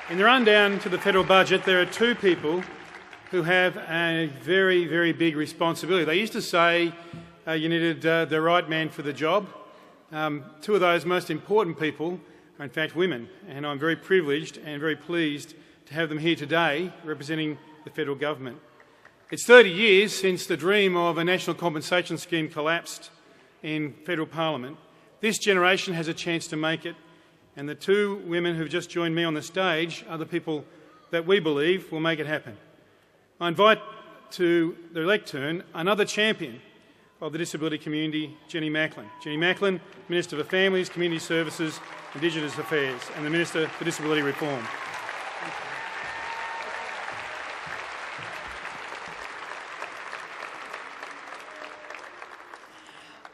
In the rundown to the federal budget, there are two people who have a very, very big responsibility. They used to say you needed the right man for the job. Two of those most important people are in fact women, and I'm very privileged and very pleased to have them here today representing the federal government. It's 30 years since the dream of a national compensation scheme collapsed in federal parliament. This generation has a chance to make it, and the two women who've just joined me on the stage are the people that we believe will make it happen. I invite to the lectern another champion of the disability community, Jenny Macklin. Jenny Macklin, Minister for Families, Community Services and Indigenous Affairs, and the Minister for Disability Reform.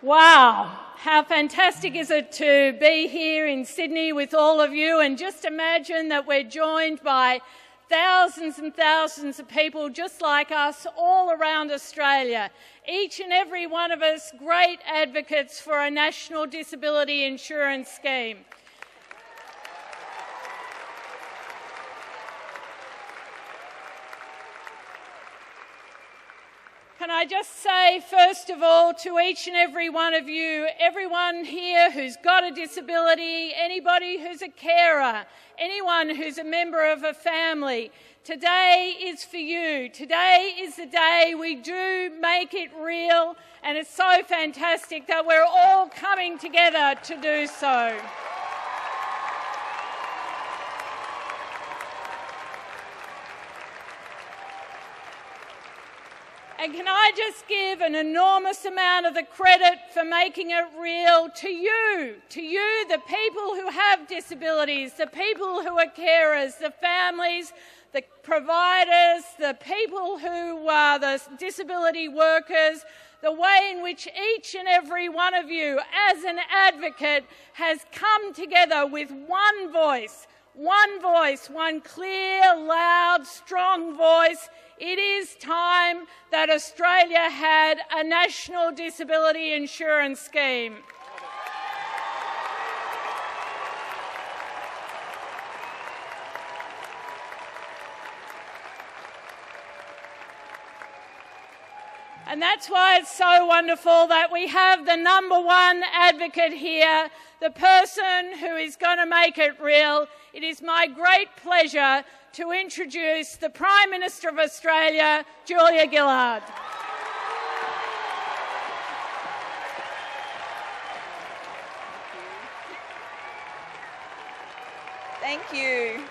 Wow, how fantastic is it to be here in Sydney with all of you, and just imagine that we're joined by thousands and thousands of people just like us all around Australia. Each and every one of us great advocates for a national disability insurance scheme. Can I just say, first of all, to each and every one of you, everyone here who's got a disability, anybody who's a carer, anyone who's a member of a family, today is for you. Today is the day we do make it real, and it's so fantastic that we're all coming together to do so. And can I just give an enormous amount of the credit for making it real to you, the people who have disabilities, the people who are carers, the families, the providers, the people who are the disability workers, the way in which each and every one of you, as an advocate, has come together with one voice, one clear, loud, strong voice. It is time that Australia had a national disability insurance scheme. And that's why it's so wonderful that we have the number one advocate here, the person who is going to make it real. It is my great pleasure to introduce the Prime Minister of Australia, Julia Gillard. Thank you.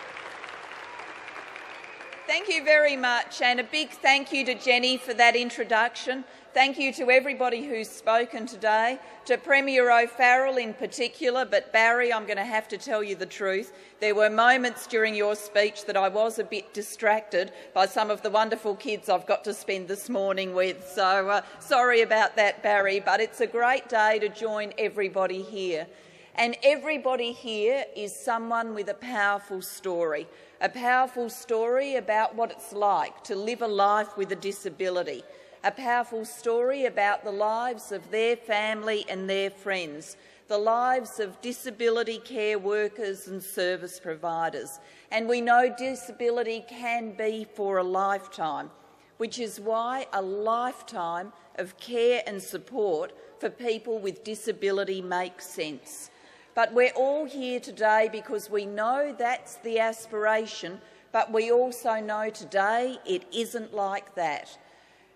Thank you very much, and a big thank you to Jenny for that introduction. Thank you to everybody who's spoken today, to Premier O'Farrell in particular, but Barry, I'm going to have to tell you the truth. There were moments during your speech that I was a bit distracted by some of the wonderful kids I've got to spend this morning with, so sorry about that, Barry, but it's a great day to join everybody here. And everybody here is someone with a powerful story about what it's like to live a life with a disability, a powerful story about the lives of their family and their friends, the lives of disability care workers and service providers. And we know disability can be for a lifetime, which is why a lifetime of care and support for people with disability makes sense. But we're all here today because we know that's the aspiration, but we also know today it isn't like that.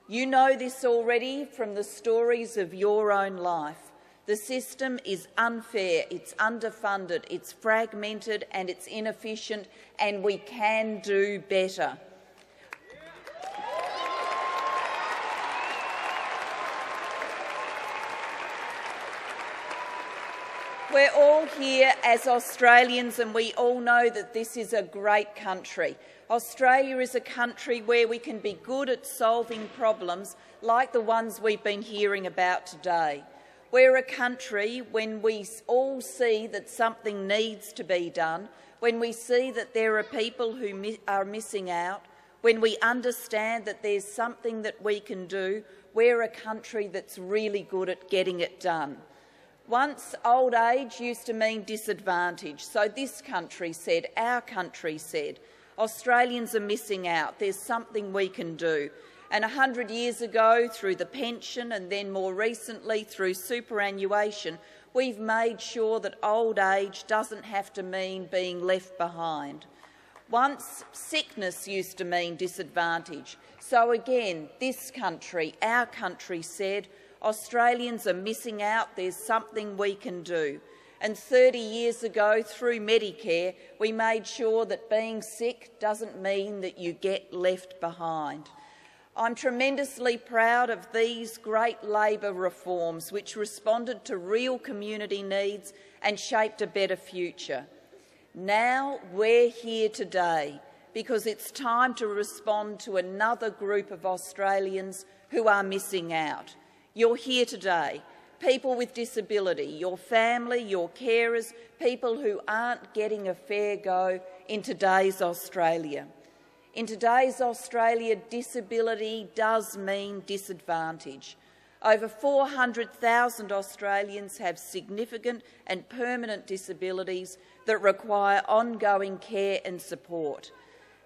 You know this already from the stories of your own life. The system is unfair, it's underfunded, it's fragmented and it's inefficient, and we can do better. We're all here as Australians and we all know that this is a great country. Australia is a country where we can be good at solving problems like the ones we've been hearing about today. We're a country when we all see that something needs to be done, when we see that there are people who are missing out, when we understand that there's something that we can do, we're a country that's really good at getting it done. Once old age used to mean disadvantage, so this country said, our country said, Australians are missing out, there's something we can do. And 100 years ago, through the pension and then more recently through superannuation, we've made sure that old age doesn't have to mean being left behind. Once sickness used to mean disadvantage, so again this country, our country said, Australians are missing out, there's something we can do. And 30 years ago, through Medicare, we made sure that being sick doesn't mean that you get left behind. I'm tremendously proud of these great Labor reforms which responded to real community needs and shaped a better future. Now we're here today because it's time to respond to another group of Australians who are missing out. You're here today, people with disability, your family, your carers, people who aren't getting a fair go in today's Australia. In today's Australia, disability does mean disadvantage. Over 400,000 Australians have significant and permanent disabilities that require ongoing care and support.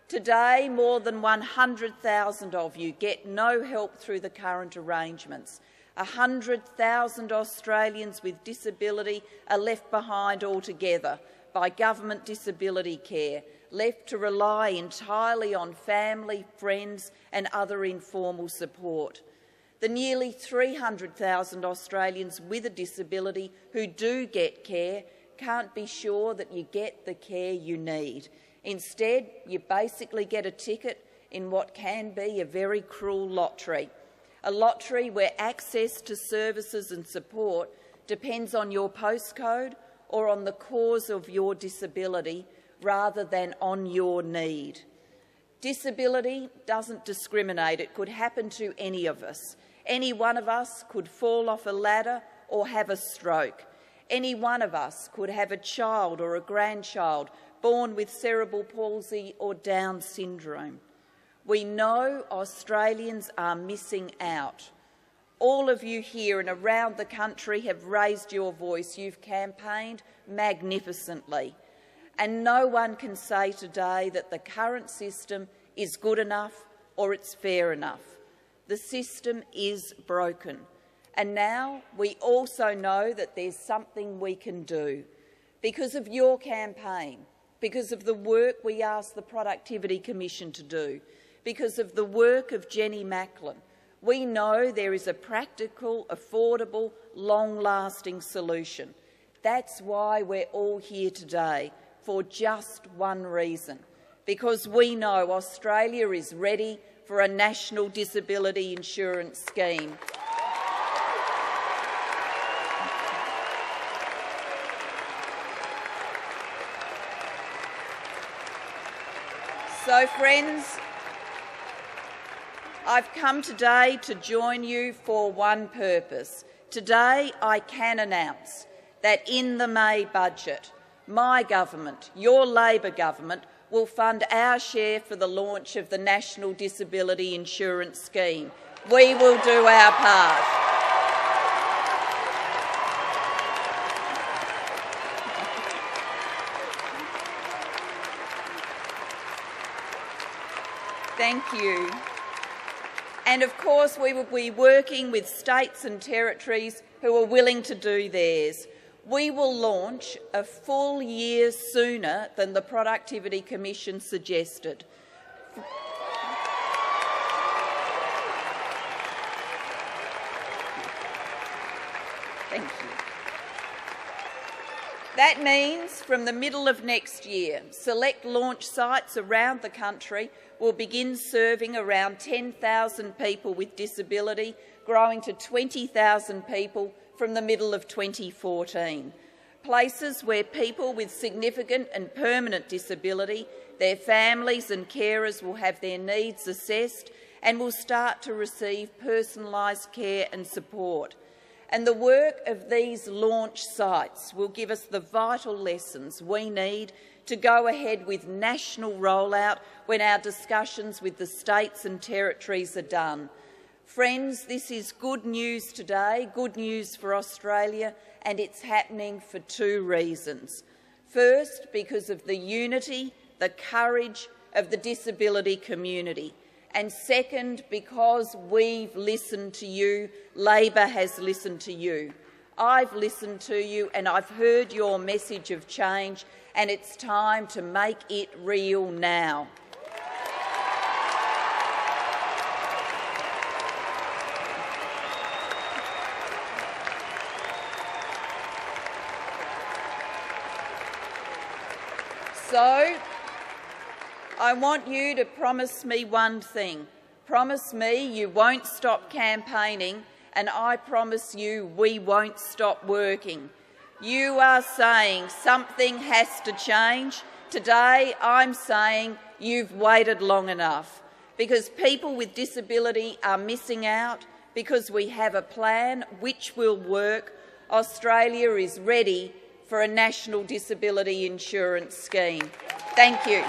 Today, more than 100,000 of you get no help through the current arrangements. 100,000 Australians with disability are left behind altogether by government disability care, left to rely entirely on family, friends and other informal support. The nearly 300,000 Australians with a disability who do get care can't be sure that you get the care you need. Instead, you basically get a ticket in what can be a very cruel lottery, a lottery where access to services and support depends on your postcode or on the cause of your disability rather than on your need. Disability doesn't discriminate. It could happen to any of us. Any one of us could fall off a ladder or have a stroke. Any one of us could have a child or a grandchild born with cerebral palsy or Down syndrome. We know Australians are missing out. All of you here and around the country have raised your voice. You've campaigned magnificently. And no one can say today that the current system is good enough or it's fair enough. The system is broken. And now we also know that there's something we can do. Because of your campaign, because of the work we asked the Productivity Commission to do, because of the work of Jenny Macklin, we know there is a practical, affordable, long-lasting solution. That's why we're all here today, for just one reason, because we know Australia is ready for a national disability insurance scheme. So, friends, I've come today to join you for one purpose. Today I can announce that in the May budget, my government, your Labor government, will fund our share for the launch of the National Disability Insurance Scheme. We will do our part. Thank you. And of course we will be working with states and territories who are willing to do theirs. We will launch a full year sooner than the Productivity Commission suggested. Thank you. That means from the middle of next year, select launch sites around the country will begin serving around 10,000 people with disability, growing to 20,000 people from the middle of 2014. Places where people with significant and permanent disability, their families and carers will have their needs assessed and will start to receive personalised care and support. And the work of these launch sites will give us the vital lessons we need to go ahead with national rollout when our discussions with the states and territories are done. Friends, this is good news today, good news for Australia, and it's happening for two reasons. First, because of the unity, the courage of the disability community. And second, because we've listened to you, Labor has listened to you. I've listened to you and I've heard your message of change, and it's time to make it real now. So, I want you to promise me one thing. Promise me you won't stop campaigning, and I promise you we won't stop working. You are saying something has to change. Today I'm saying you've waited long enough, because people with disability are missing out, because we have a plan which will work. Australia is ready for a national disability insurance scheme. Thank you.